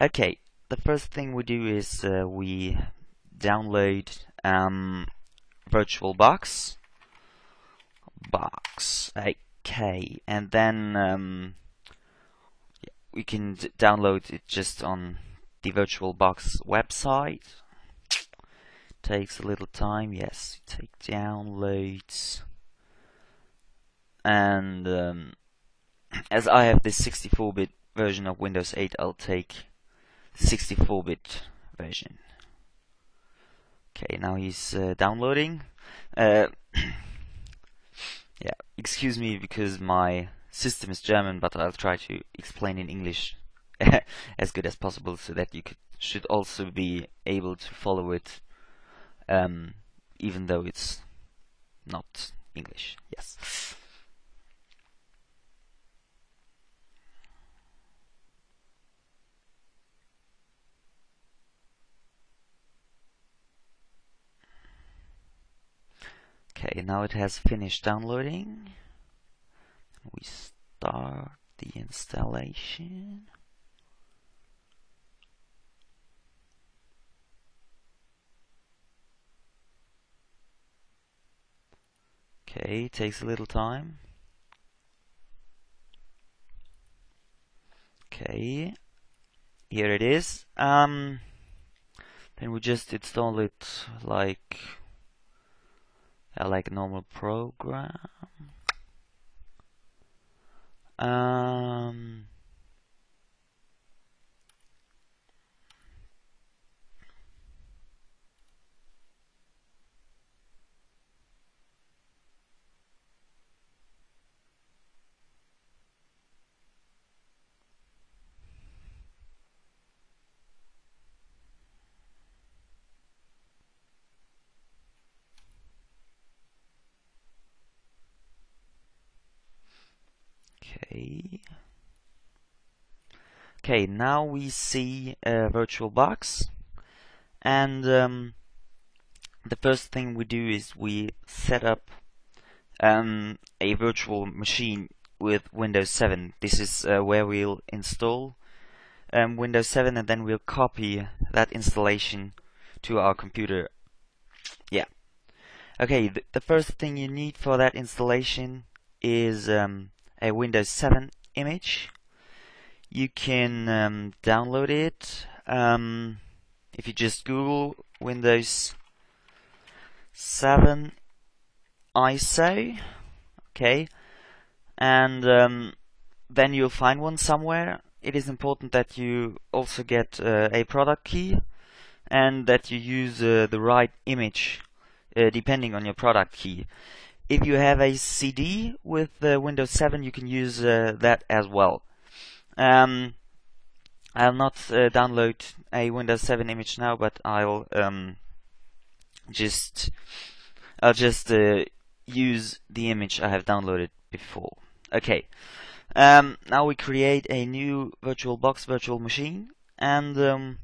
Okay, the first thing we do is we download VirtualBox. Okay, and then we can download it just on the VirtualBox website. Takes a little time, yes, take downloads. And as I have this 64-bit version of Windows 8, I'll take 64-bit version. Okay, now he's downloading. Yeah, excuse me because my system is German, but I'll try to explain in English as good as possible so that you should also be able to follow it, even though it's not English. Yes. Okay, now it has finished downloading. We start the installation. Okay, takes a little time. Okay, here it is. Then we just install it like a normal program. Okay, now we see VirtualBox, and the first thing we do is we set up a virtual machine with Windows 7. This is where we'll install Windows 7, and then we'll copy that installation to our computer. Yeah. Okay, the first thing you need for that installation is a Windows 7 image. You can download it if you just Google Windows 7 ISO. Okay, and then you'll find one somewhere. It is important that you also get a product key and that you use the right image depending on your product key. If you have a CD with Windows 7, you can use that as well. I'll not download a Windows 7 image now, but I'll just use the image I have downloaded before. Okay, now we create a new VirtualBox virtual machine, and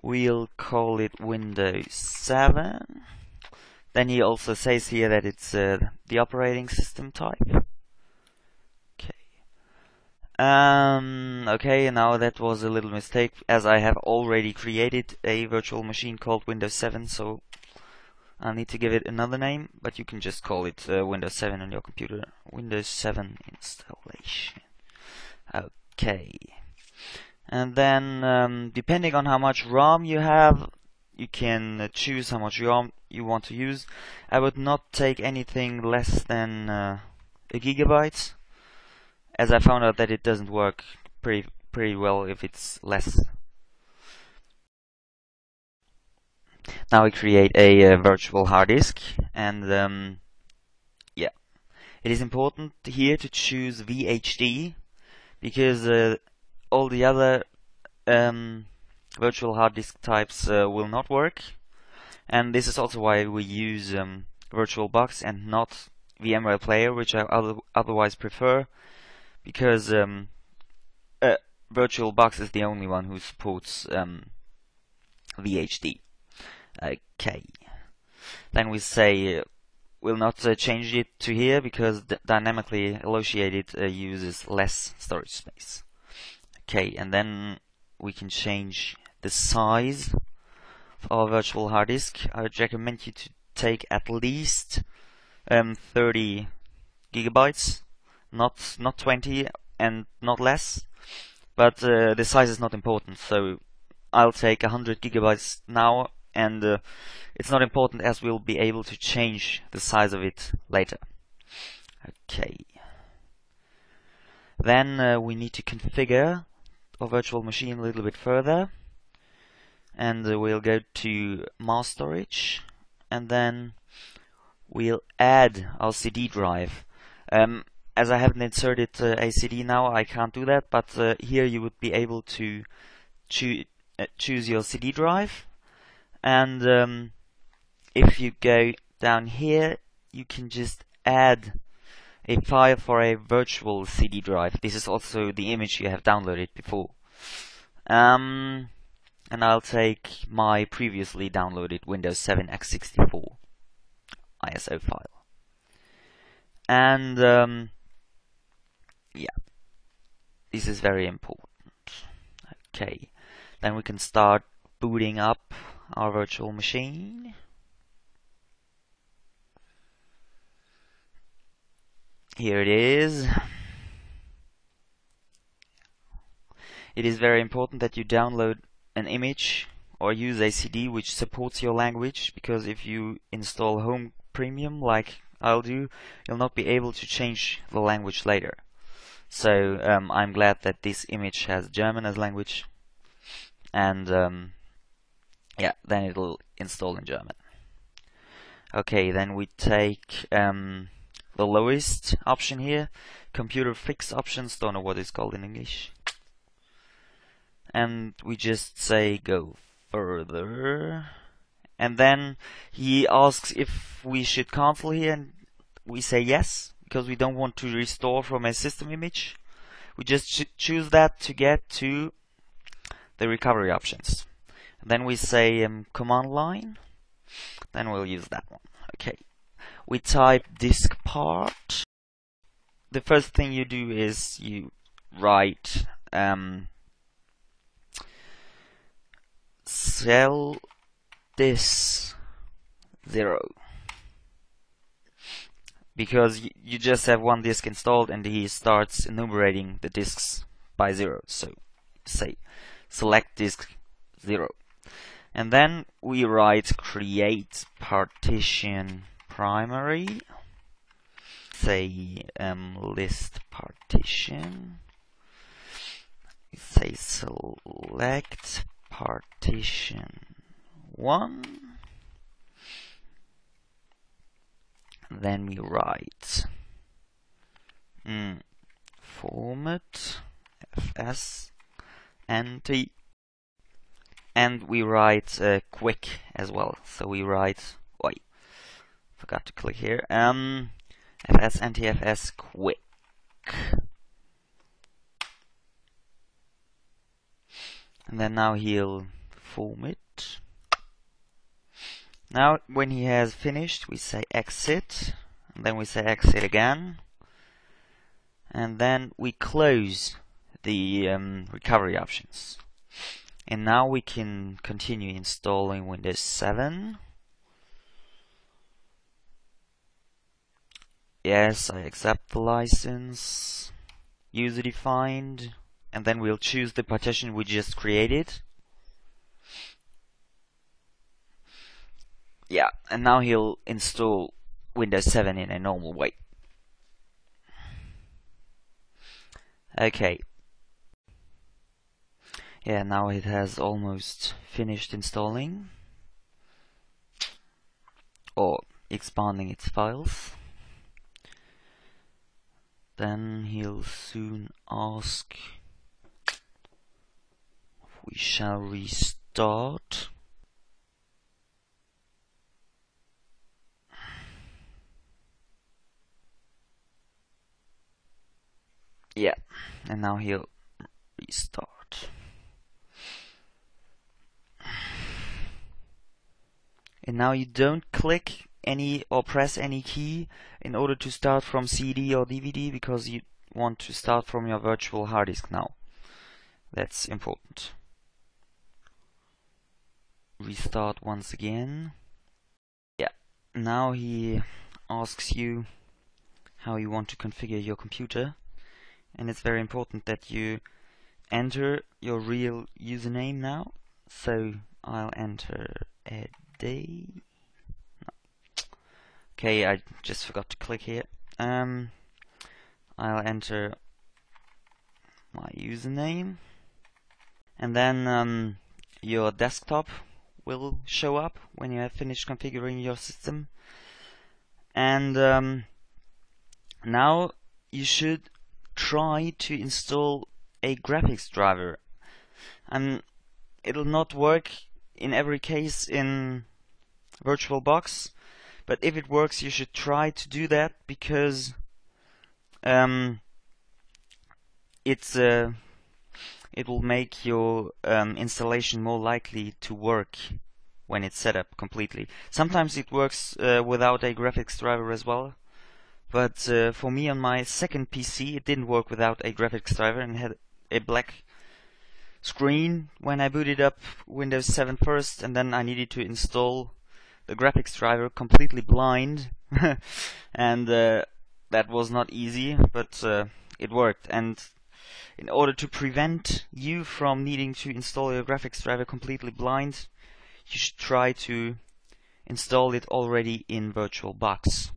we'll call it Windows 7. Then he also says here that it's the operating system type. Okay, now that was a little mistake, as I have already created a virtual machine called Windows 7, so I'll need to give it another name, but you can just call it Windows 7 on your computer. Windows 7 installation. Okay. And then, depending on how much RAM you have, you can choose how much RAM you want to use. I would not take anything less than a gigabyte, as I found out that it doesn't work pretty well if it's less. Now we create a virtual hard disk, and yeah, it is important here to choose VHD because all the other virtual hard disk types will not work, and this is also why we use VirtualBox and not VMware Player, which I otherwise prefer, because VirtualBox is the only one who supports VHD. Okay, then we say we'll not change it to here because dynamically allocated uses less storage space. Okay, and then we can change the size of our virtual hard disk. I would recommend you to take at least 30 gigabytes, not 20 and not less, but the size is not important, so I'll take 100 gigabytes now, and it's not important as we'll be able to change the size of it later. Okay. Then we need to configure our virtual machine a little bit further, and we'll go to mass storage, and then we'll add our CD drive. As I haven't inserted a CD now, I can't do that, but here you would be able to choose your CD drive, and if you go down here, you can just add a file for a virtual CD drive. This is also the image you have downloaded before. And I'll take my previously downloaded Windows 7 x64 ISO file. And yeah, this is very important. Okay, then we can start booting up our virtual machine. Here it is. It is very important that you download an image or use a CD which supports your language, because if you install Home Premium like I'll do, you'll not be able to change the language later. So I'm glad that this image has German as language, and yeah, then it'll install in German. Okay, then we take the lowest option here, computer fix options, don't know what it's called in English, and we just say go further, and then he asks if we should cancel here, and we say yes, because we don't want to restore from a system image. We just choose that to get to the recovery options, and then we say command line, then we'll use that one. Okay, we type disk part. The first thing you do is you write cell disk 0, because you just have one disk installed and he starts enumerating the disks by 0. So say select disk 0, and then we write create partition primary, say list partition, we say select partition 1, then we write format fs nt, and we write quick as well. So we write, forgot to click here, fs ntfs quick. And then now he'll format. Now when he has finished, we say exit, and then we say exit again, and then we close the recovery options. And now we can continue installing Windows 7. Yes, I accept the license, user defined, and then we'll choose the partition we just created. Yeah, and now he'll install Windows 7 in a normal way. Okay. Yeah, now it has almost finished installing or expanding its files. Then he'll soon ask if we shall restart. Yeah, and now he'll restart. And now you don't click any or press any key in order to start from CD or DVD, because you want to start from your virtual hard disk now. That's important. restart once again. Yeah, now he asks you how you want to configure your computer, and it's very important that you enter your real username now. So I'll enter a day. No. Okay, I just forgot to click here. I'll enter my username, and then your desktop will show up when you have finished configuring your system. And now you should try to install a graphics driver. It'll not work in every case in VirtualBox, but if it works, you should try to do that, because it will make your installation more likely to work when it's set up completely. Sometimes it works without a graphics driver as well, but for me on my second PC it didn't work without a graphics driver and had a black screen when I booted up Windows 7 first, and then I needed to install the graphics driver completely blind and that was not easy, but it worked. And in order to prevent you from needing to install your graphics driver completely blind, you should try to install it already in VirtualBox.